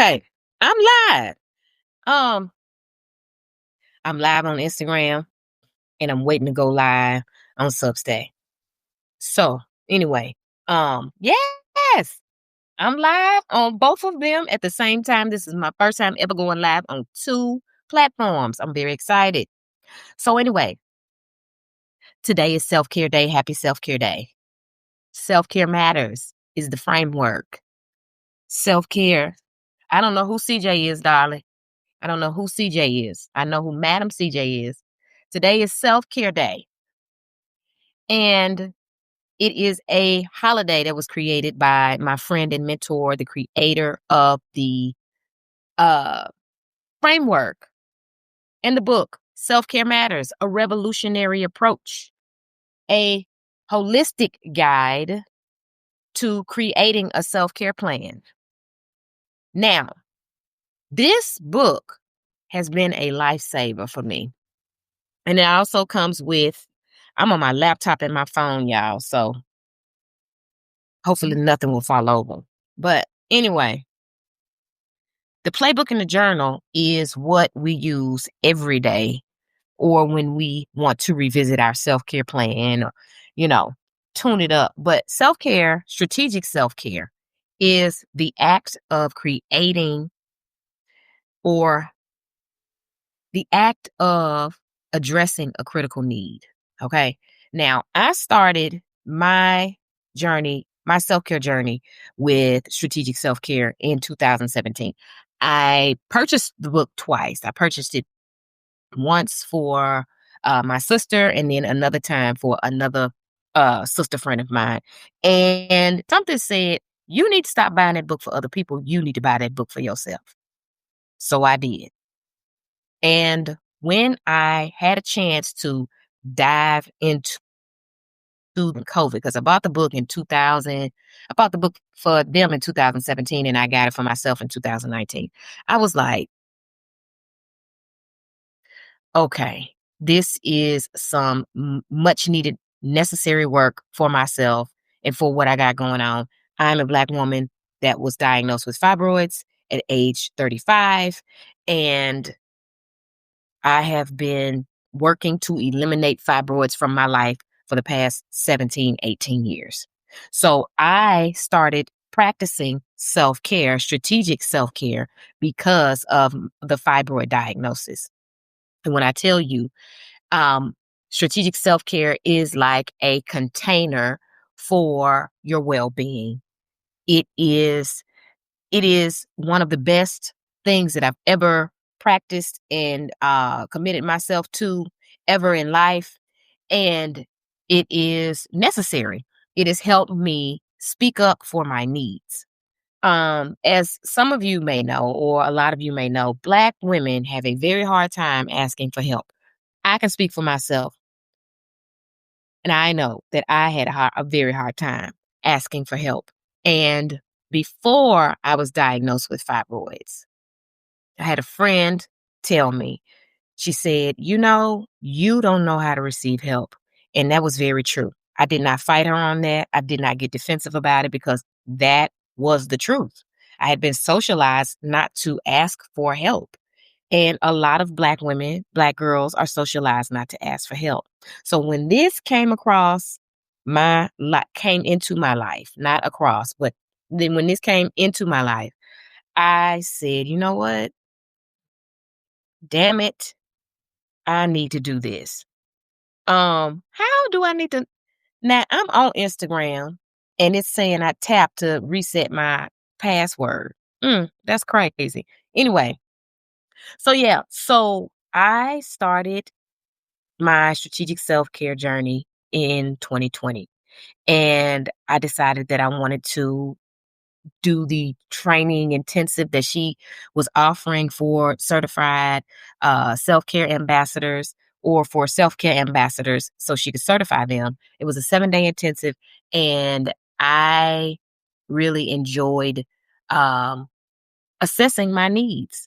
Okay, I'm live. Um, I'm live on Instagram and I'm waiting to go live on Substack. So anyway, yes, I'm live on both of them at the same time. This is my first time ever going live on two platforms. I'm very excited. So anyway, today is self-care day. Happy self-care day. Self-care matters is the framework. Self-care. I don't know who CJ is, darling. I don't know who CJ is. I know who Madam CJ is. Today is self-care day. And it is a holiday that was created by my friend and mentor, the creator of the uh, framework and the book, Self-Care Matters, a revolutionary approach, a holistic guide to creating a self-care plan. Now, this book has been a lifesaver for me. And it also comes with, I'm on my laptop and my phone, y'all. So hopefully nothing will fall over. But anyway, the playbook and the journal is what we use every day or when we want to revisit our self-care plan or, tune it up. But self-care, strategic self-care, is the act of creating or the act of addressing a critical need. Okay. Now, I started my journey, my self-care journey with strategic self-care in 2017. I purchased the book twice. I purchased it once for my sister and then another time for another sister friend of mine. And something said, you need to stop buying that book for other people. You need to buy that book for yourself. So I did. And when I had a chance to dive into COVID, because I bought the book in 2000, I bought the book for them in 2017 and I got it for myself in 2019. I was like, okay, this is some much needed, necessary work for myself and for what I got going on. I'm a Black woman that was diagnosed with fibroids at age 35, and I have been working to eliminate fibroids from my life for the past 17, 18 years. So I started practicing self-care, strategic self-care, because of the fibroid diagnosis. And when I tell you, strategic self-care is like a container for your well-being. It is one of the best things that I've ever practiced and committed myself to ever in life. And it is necessary. It has helped me speak up for my needs. As some of you may know, or a lot of you may know, Black women have a very hard time asking for help. I can speak for myself. And I know that I had a very hard time asking for help. And before I was diagnosed with fibroids, I had a friend tell me, she said, you don't know how to receive help. And that was very true. I did not fight her on that. I did not get defensive about it because that was the truth. I had been socialized not to ask for help. And a lot of Black women, Black girls are socialized not to ask for help. So when this came into my life, not across, but then when this came into my life, I said, you know what? Damn it. I need to do this. How do I need to? Now I'm on Instagram and it's saying I tap to reset my password. That's crazy. Anyway, so I started my strategic self-care journey in 2020. And I decided that I wanted to do the training intensive that she was offering for certified self-care ambassadors or for self-care ambassadors so she could certify them. It was a 7-day intensive, and I really enjoyed assessing my needs.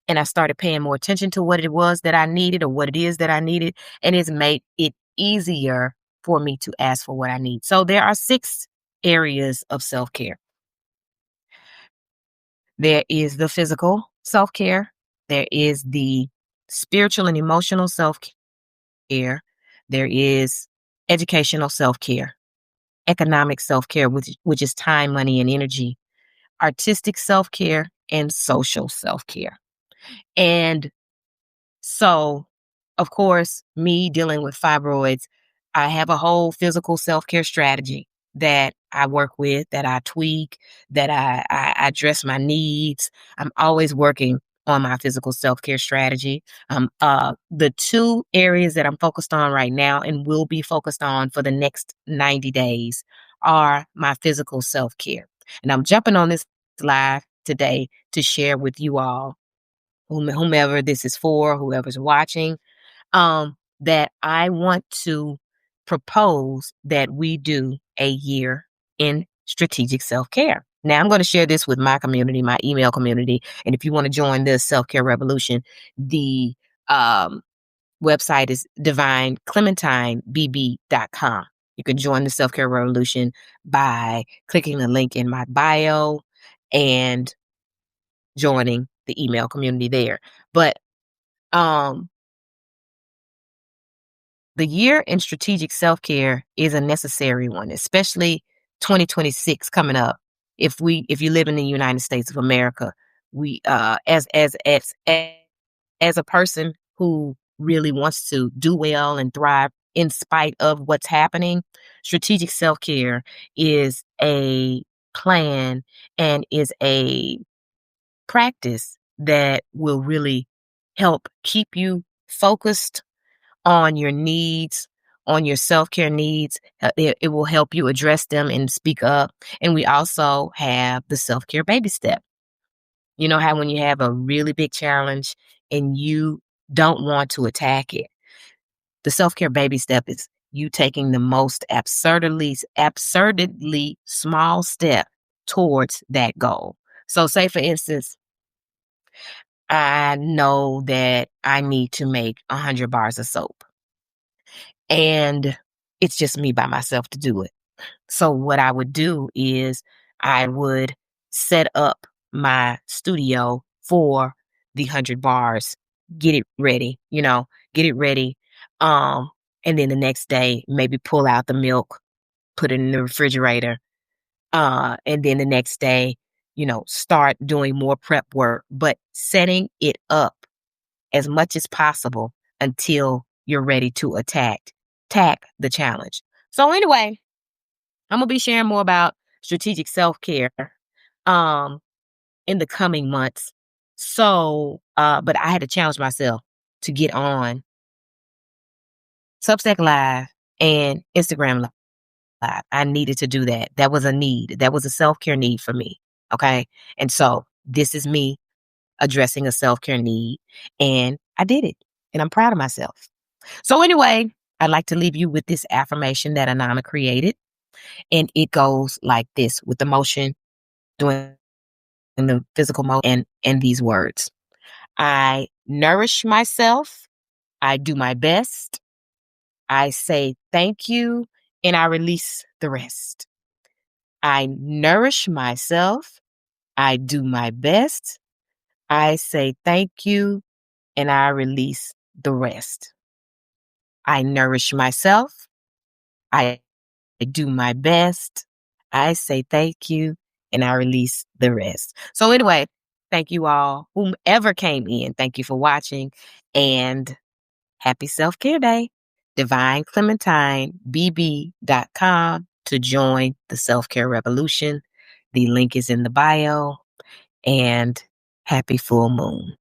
And I started paying more attention to what it was that I needed or what it is that I needed. And it's made it easier for me to ask for what I need. So there are 6 areas of self-care. There is the physical self-care. There is the spiritual and emotional self-care. There is educational self-care, economic self-care, which is time, money, and energy, artistic self-care, and social self-care. And so, of course, me dealing with fibroids, I have a whole physical self-care strategy that I work with, that I tweak, that I address my needs. I'm always working on my physical self-care strategy. The two areas that I'm focused on right now and will be focused on for the next 90 days are my physical self-care. And I'm jumping on this live today to share with you all, whomever this is for, whoever's watching, that I want to propose that we do a year in strategic self-care. Now, I'm going to share this with my community, my email community. And if you want to join this self-care revolution, the website is divineclementinebb.com. You can join the self-care revolution by clicking the link in my bio and joining the email community there. But the year in strategic self-care is a necessary one, especially 2026 coming up. If you live in the United States of America, we as a person who really wants to do well and thrive in spite of what's happening, strategic self-care is a plan and is a practice that will really help keep you focused on your needs, on your self-care needs. It will help you address them and speak up. And we also have the self-care baby step. You know how when you have a really big challenge and you don't want to attack it, the self-care baby step is you taking the most absurdly small step towards that goal. So say, for instance, I know that I need to make 100 bars of soap. And it's just me by myself to do it. So what I would do is I would set up my studio for the 100 bars, get it ready, get it ready. And then the next day, maybe pull out the milk, put it in the refrigerator. And then the next day, start doing more prep work, but setting it up as much as possible until you're ready to attack the challenge. So anyway, I'm gonna be sharing more about strategic self-care um in the coming months. So but I had to challenge myself to get on Substack Live and Instagram Live. I needed to do that. That was a need. That was a self-care need for me. Okay. And so this is me addressing a self-care need, and I did it. And I'm proud of myself. So anyway, I'd like to leave you with this affirmation that Anana created. And it goes like this, with the motion, doing the physical motion, and these words. I nourish myself. I do my best. I say thank you, and I release the rest. I nourish myself. I do my best. I say thank you, and I release the rest. I nourish myself. I do my best. I say thank you, and I release the rest. So anyway, thank you all, whomever came in. Thank you for watching, and happy Self-Care Day. DivineClementineBB.com to join the Self-Care Revolution. The link is in the bio, and happy full moon.